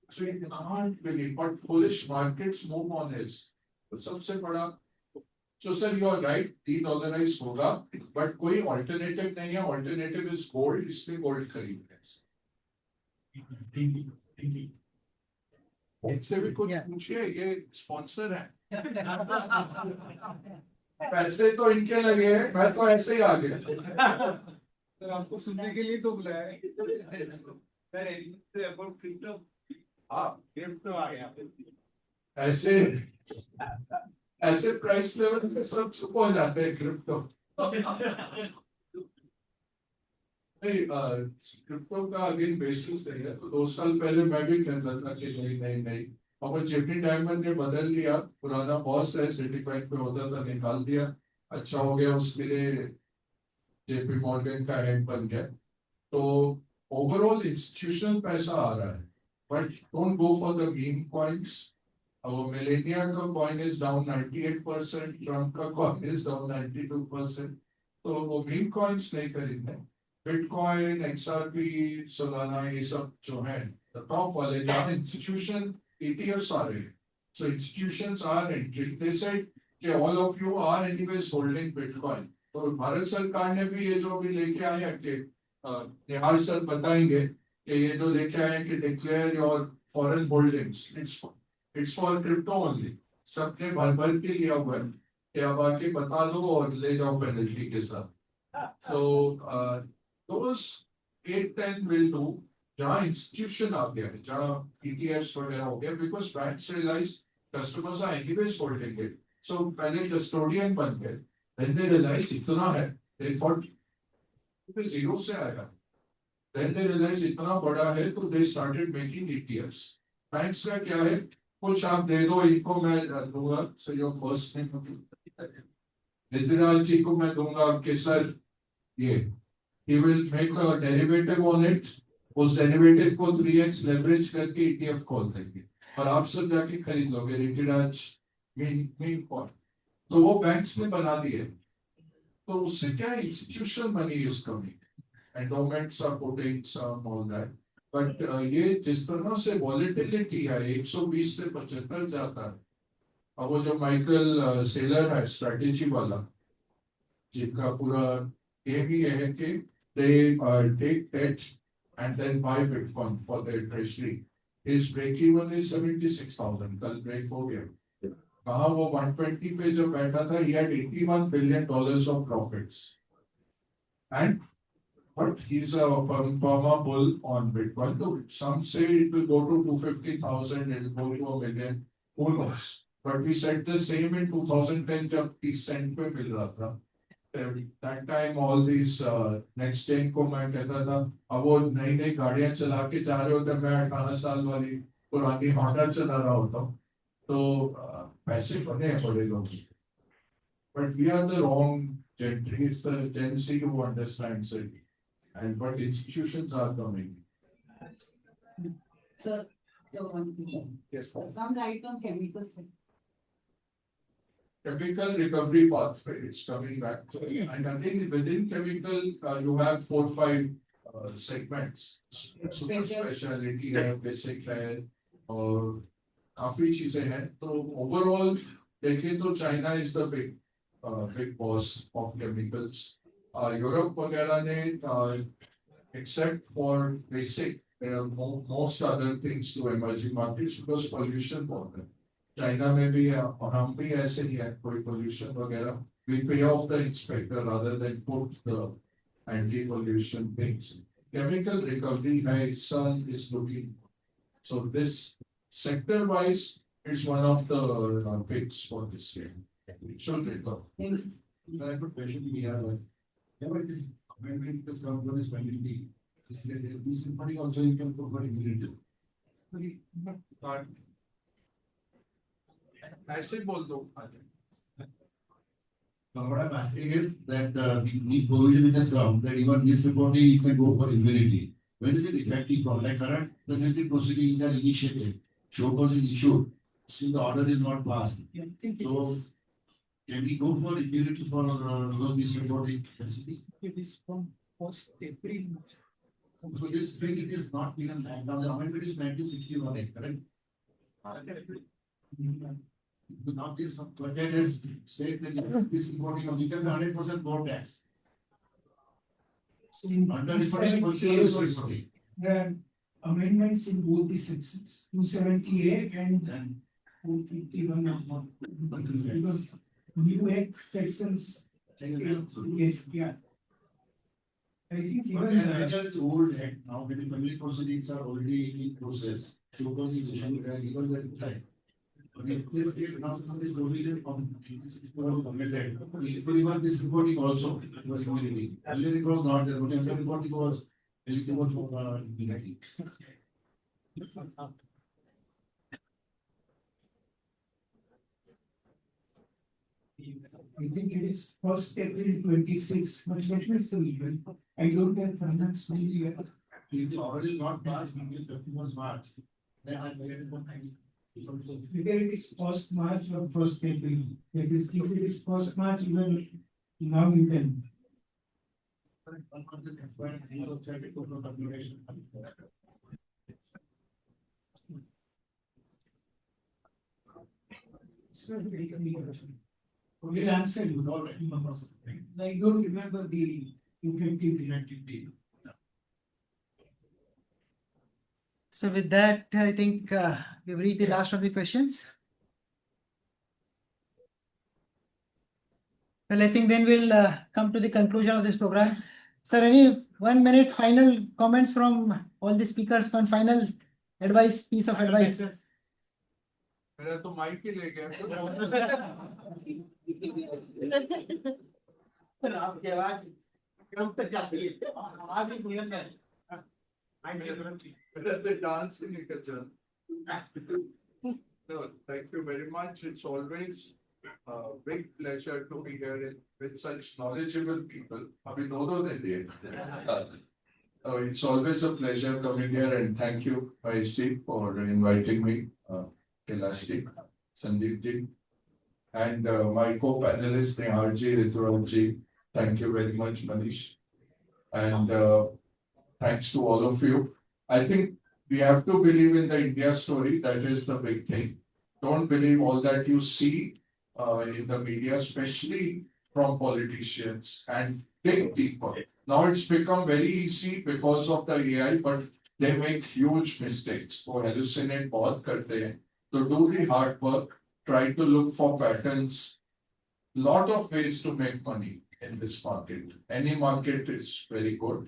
So you can't believe, but foolish markets move on his. तो सबसे बड़ा, so sir, you are right, de-dollarize होगा, but कोई alternative नहीं है, alternative is gold, इसलिए gold खरीद रहे हैं. इनसे भी कुछ Yeah. पूछिए, ये sponsor है. पैसे तो इनके लगे हैं, मैं तो ऐसे ही आ गया. सर आपको सुनने के लिए तो बुलाया है हाँ, क्रिप्टो आ गया ऐसे ऐसे प्राइस लेवल पे सब चुप हो जाते हैं क्रिप्टो. नहीं, क्रिप्टो का अगेन बेसिस नहीं है. तो 2 साल पहले मैं भी कहता था कि नहीं नहीं नहीं, और जेपी डायमंड ने बदल लिया. पुराना बॉस है, सर्टिफाइड पे होता था, निकाल दिया. अच्छा हो गया उसके लिए, जेपी मॉर्गन का हेड बन गया. तो ओवरऑल इंस्टीट्यूशनल पैसा आ रहा है, but don't go for the meme coins. और मिलेनिया का कॉइन इज डाउन 98%, ट्रम्प का कॉइन इज डाउन 92%. तो वो मीम कॉइन्स नहीं खरीदने. बिटकॉइन, एक्सआरपी, सोलाना, ये सब जो है टॉप वाले, जहाँ इंस्टीट्यूशन ETFs आ रहे हैं. So institutions are entering. They said कि all of you are anyways holding Bitcoin. तो भारत सरकार ने भी ये जो अभी लेके आए हैं कि निहार सर बताएंगे कि ये जो लेके आए हैं कि declare your foreign holdings. It's for crypto only. सबने भर के लिया हुआ है कि अब आके बता दो और ले जाओ पेनल्टी के साथ. So those 8-10 will do. जहाँ इंस्टीट्यूशन आ गया है, जहाँ ETFs वगैरह हो गया, because banks realise customers are anyways holding it. So पहले कस्टोडियन बन गए, देन दे रियलाइज इतना है, दे थॉट जीरो से आएगा, देन दे रियलाइज इतना बड़ा है, तो they started making ETFs. Banks का क्या है, कुछ आप दे दो, इनको मैं दूंगा. So your first name Nitiraj जी को मैं दूंगा आपके सर, ये he will make a derivative on it. उस डेरिवेटिव को 3x लेवरेज करके ETF खोल देंगे और आप सब जाके खरीद लोगे रिटिराज मीन कॉइन. तो वो बैंक्स ने बना दिए. तो उससे क्या, institutional money is coming, endowments are putting some all that. But ये जिस तरह से वॉलेटिलिटी है, 120 से 75 जाता है. और वो जो माइकल सेलर है, स्ट्रेटेजी वाला, जिनका पूरा एम ही है कि they take debt and then buy Bitcoin for their treasury. His break even is 76,000. कल break हो गया. कहाँ वो 120 पे जो बैठा था, he had $81 billion of profits. And but he's a perma bull on Bitcoin. So some say it will go to 250,000, it will go to $1 million. Who knows? But we said the same in 2010 जब 30 cent पे मिल रहा था. That time all these next gen को मैं कहता था, अब वो नई नई गाड़ियां चला के जा रहे होते, मैं 18 साल वाली पुरानी हॉन्डा चला रहा होता हूँ. तो पैसे बने हैं बड़े लोग. But we are the wrong gentry. It's the Gen Z who understands it. And but institutions are coming. Sir, so one thing. Yes, ma'am. Some light on chemicals. Chemical recovery pathway, it's coming back. And I think within chemical, you have 4-5 segments. Super specialty है, basic है, और काफी चीजें हैं. तो overall देखें तो China is the big boss of chemicals. Europe वगैरह ने except for basic, most other things to emerging markets because pollution बहुत है. China में भी है और हम भी ऐसे ही है, कोई pollution वगैरह. We pay off the inspector rather than put the anti-pollution things. Chemical recovery है, sun is looking. So this sector-wise, it's one of the picks for this year. It should recover. I have a question we have. Never this when this government is spending this money also you can put for immunity. ऐसे बोल दो. What I'm asking is that the provision which has come that even this reporting you can go for immunity. When is it effective from? Like current penalty proceedings are initiated, show cause is issued, still the order is not passed. So Can we go for immunity for this reporting? It is from first April. So this thing it is not even now the amendment is 1961, correct? Now this budget has said that this reporting of become 100% more tax. Under reporting, reporting. There are amendments in both the sections, 278 and 251. Because new act sections. Yes, yeah. I think even Whether it's old act now, when the public proceedings are already in process, so because the issue given the time. But if this case now some is provision of this is committed. If we want this reporting also, it was immediately. Earlier it was not there, but the reporting was eligible for immunity. I think it is first April 26, but let me see. I don't have finance yet. It is already not passed until 31st March. Then I made it one time. Whether it is first March or first April, that is, if it is first March, even now you can. It's not very clear. We'll answer you already. I don't remember the effective date. So with that, I think we've reached the last of the questions. Well, I think then we'll come to the conclusion of this program. Sir, any 1 minute final comments from all the speakers, one final advice, piece of advice? मेरा तो mic ही ले गया आपकी आवाज कम तक जाती है आवाज ही बुलंद है मेरा तो डांस ही निकल चला No, thank you very much. It's always a big pleasure to be here with such knowledgeable people. Abhi dono de diye. It's always a pleasure coming here and thank you, Mahesh, for inviting me. Kailash ji, Sandeep ji, and my co-panelists Nehal ji, Rituraj ji. Thank you very much, Manish. And thanks to all of you. I think we have to believe in the India story. That is the big thing. Don't believe all that you see in the media, especially from politicians and big people. Now it's become very easy because of the AI, but they make huge mistakes. वो hallucinate बहुत करते हैं. So do the hard work. Try to look for patterns. Lot of ways to make money in this market. Any market is very good.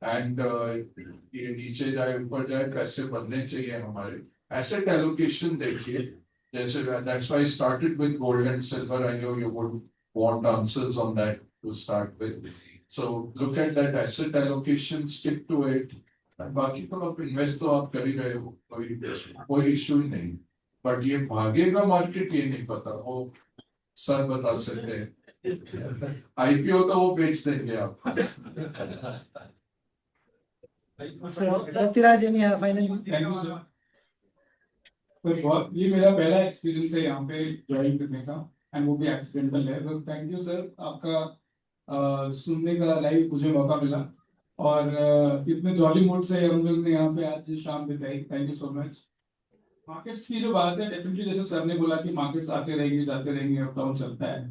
And ये नीचे जाए ऊपर जाए पैसे बनने चाहिए हमारे. Asset allocation देखिए. That's why I started with gold and silver. I know you would want answers on that to start with. So look at that asset allocation, stick to it. And बाकी तो आप invest तो आप कर ही रहे हो, कोई issue ही नहीं. But ये भागेगा market ये नहीं पता. वो सर बता सकते हैं. IPO तो वो बेच देंगे आप. So, Ratiraj, any final? Thank you, sir. तो ये मेरा पहला एक्सपीरियंस है यहाँ पे ज्वाइन करने का एंड वो भी एक्सीडेंटल है. तो थैंक यू सर, आपका सुनने का लाइव मुझे मौका मिला और इतने जॉली मूड से हम लोग ने यहाँ पे आज शाम बिताई. Thank you so much. Markets की जो बात है, डेफिनेटली जैसे सर ने बोला कि मार्केट्स आते रहेंगे जाते रहेंगे, अप डाउन चलता है,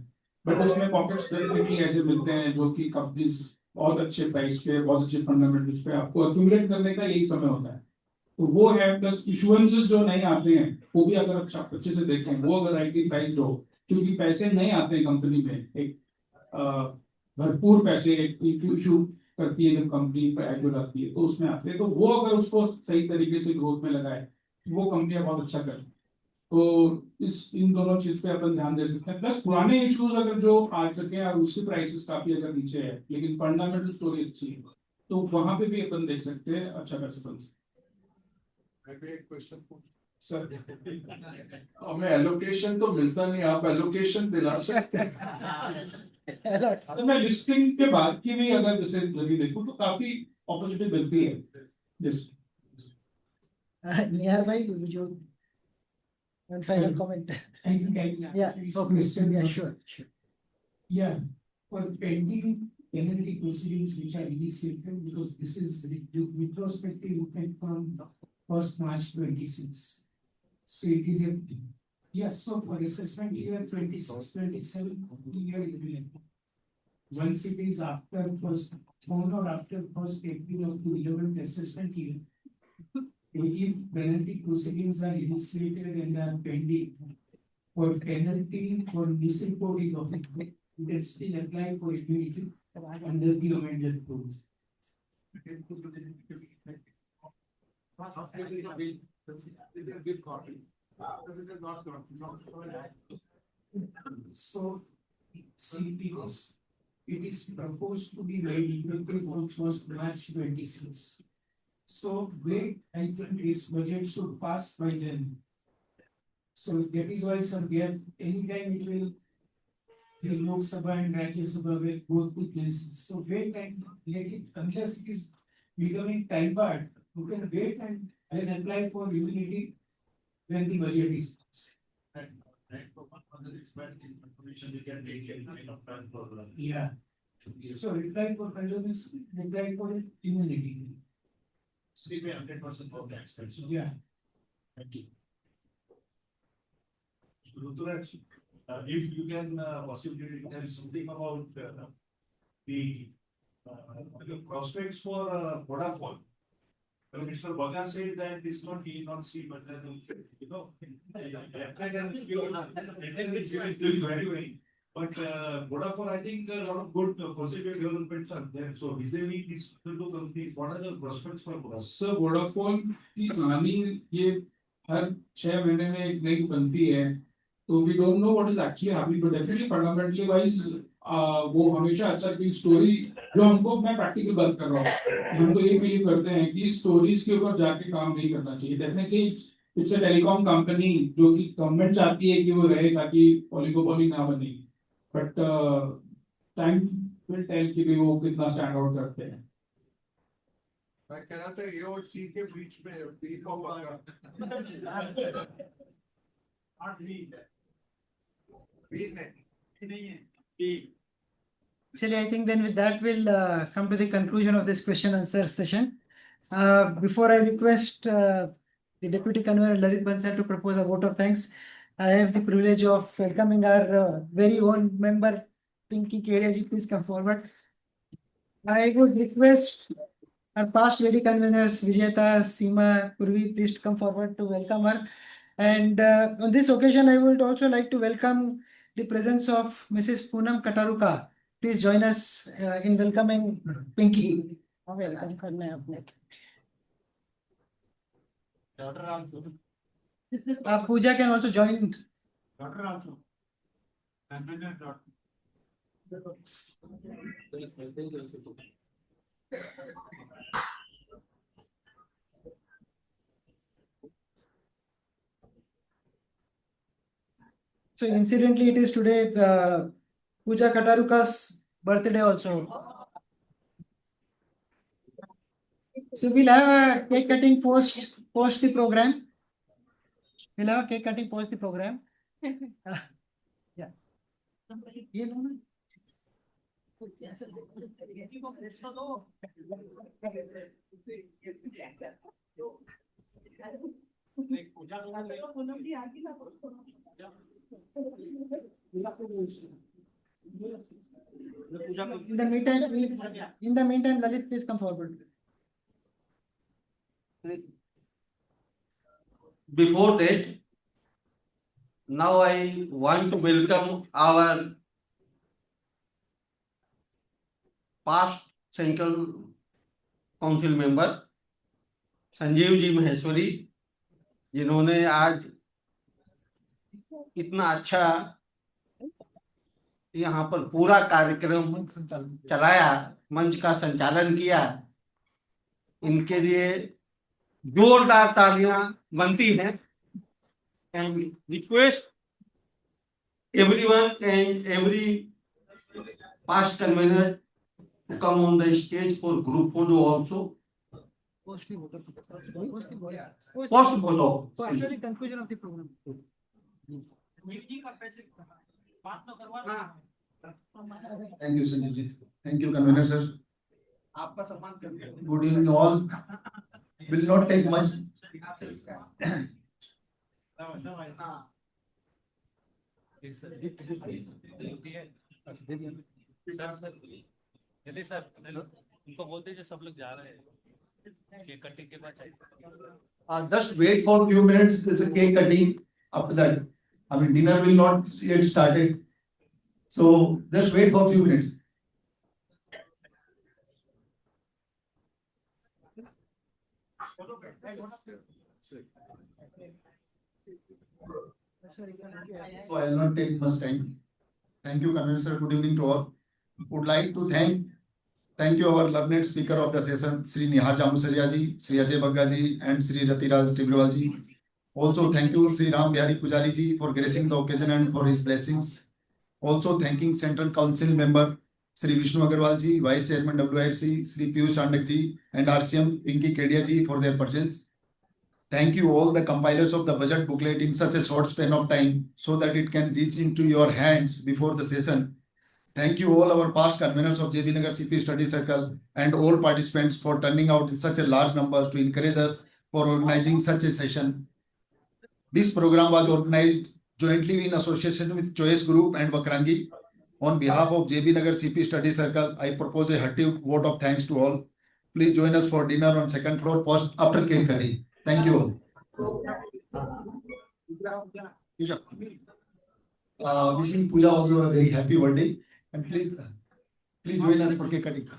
बट उसमें पॉकेट्स डेफिनेटली ऐसे मिलते हैं जो कि कंपनीज बहुत अच्छे प्राइस पे, बहुत अच्छे फंडामेंटल्स पे आपको अक्यूमुलेट करने का यही समय होता है. तो वो है. प्लस इशुएंसेस जो नहीं आते हैं वो भी अगर अच्छा अच्छे से देखें, वो अगर राइटली प्राइस्ड हो, क्योंकि पैसे नहीं आते हैं कंपनी में. एक भरपूर पैसे एक इशू करती है जब कंपनी पर आईपीओ आती है तो उसमें आते हैं. तो वो अगर उसको सही तरीके से ग्रोथ में लगाए वो कंपनियां बहुत अच्छा करें. तो इन दोनों चीज पे अपन ध्यान दे सकते हैं. प्लस पुराने इश्यूज अगर जो आ चुके हैं और उसकी प्राइसेस काफी अगर नीचे है लेकिन फंडामेंटल स्टोरी अच्छी है तो वहां पे भी अपन देख सकते हैं अच्छा कर सकते हैं. एक क्वेश्चन सर हमें एलोकेशन तो मिलता नहीं, आप एलोकेशन दिला सकते हैं. तो मैं लिस्टिंग के बाद की भी अगर जैसे जल्दी देखूं तो काफी अपॉर्चुनिटी मिलती है. Nihar bhai, would you? And final comment. I think I will Yeah, answer this okay, question. yeah, first. sure, sure. Yeah, for pending penalty proceedings which are initiated, because this is retrospective effect from 1st March 26. So it is a, yes, so for assessment year 26-27, year it will happen. Once it is after first, on or after 1st April of the 11th assessment year, if penalty proceedings are initiated and are pending for penalty for misreporting of it, you can still apply for immunity under the amended rules. So, see, it is proposed to be made effective on 1st March 26. So, wait, I think this budget should pass by then. So that is why some gap, anytime it will, the Lok Sabha and Rajya Sabha will both the places. So wait and let it, unless it is becoming time barred, you can wait and then apply for immunity when the budget is passed. Information you can take any kind of plan for. Yeah. So reply for conservation, reply for immunity. Give me 100% for the expense. Yeah. Thank you. Ruturaj, if you can possibly tell something about the prospects for Vodafone. Mr. Baga said that this not he not see, but then you know, doing very well. But Vodafone, I think a lot of good positive developments are there. So vis-a-vis these two companies, what are the prospects for Vodafone? Sir Vodafone की कहानी ये हर 6 महीने में एक नई बनती है तो we don't know what is actually happening but definitely fundamentally wise वो हमेशा अच्छा की स्टोरी जो हमको मैं प्रैक्टिकल बात कर रहा हूँ हम तो ये बिलीव करते हैं कि स्टोरीज के ऊपर जाके काम नहीं करना चाहिए definitely it's a telecom company जो कि गवर्नमेंट चाहती है कि वो रहे ताकि ओलिगोपोली ना बने बट टाइम विल टेल कि वो कितना स्टैंड आउट करते हैं मैं कह रहा था ये और सी के बीच में बीच को Actually, I think then with that we'll come to the conclusion of this question answer session. Before I request the Deputy Convener Lalit Bansal to propose a vote of thanks, I have the privilege of welcoming our very own member Pinky Kedia ji. Please come forward. I would request our past lady conveners Vijayata, Seema, Purvi, please to come forward to welcome her. And on this occasion, I would also like to welcome the presence of Mrs. Poonam Kataruka. Please join us in welcoming Pinky. Welcome करना है अपने. Pooja can also join. Daughter also. And when your daughter. So incidentally, it is today Pooja Kataruka's birthday also. So we'll have a cake cutting post the program. We'll have a cake cutting post the program. Yeah. ये लो ना. In the meantime, Lalit, please come forward. Before that, now I want to welcome our past Central Council member Sanjeev ji Maheshwari जिन्होंने आज इतना अच्छा यहाँ पर पूरा कार्यक्रम चलाया मंच का संचालन किया इनके लिए जोरदार तालियां बनती हैं and request everyone and every past convener to come on the stage for group photo also. Post the vote. Post photo. After the conclusion of the program. मिर्ची का पैसे बात तो करवा Thank you, Sanjeev ji. Thank you, convener sir. आपका सम्मान करते हैं। Good evening all. Will not take much. Sir उनको बोलते जो सब लोग जा रहे हैं केक कटिंग के बाद चाहिए Just wait for a few minutes. There's a cake cutting. After that, I mean, dinner will not yet started. So just wait for a few minutes. So I will not take much time. Thank you, Convener sir. Good evening to all. Would like to thank you our learned speaker of the session, Sri Nihar Jamusaria ji, Sri Ajay Bagga ji, and Sri Ratiraj Tibrewal ji. Also thank you Sri Ram Bihari Pujari ji for gracing the occasion and for his blessings. Also thanking Central Council member Sri Vishnu Agarwal ji, Vice Chairman WIRC, Sri Piyush Chandak ji, and RCM Pinky Kedia ji for their presence. Thank you all the compilers of the budget booklet in such a short span of time so that it can reach into your hands before the session. Thank you all our past conveners of JB Nagar CP Study Circle and all participants for turning out in such a large numbers to encourage us for organizing such a session. This program was organized jointly in association with Choice Group and Vakrangi. On behalf of JB Nagar CP Study Circle, I propose a hearty vote of thanks to all. Please join us for dinner on second floor post after cake cutting. Thank you all. Wishing Pooja also a very happy birthday and please join us for cake cutting.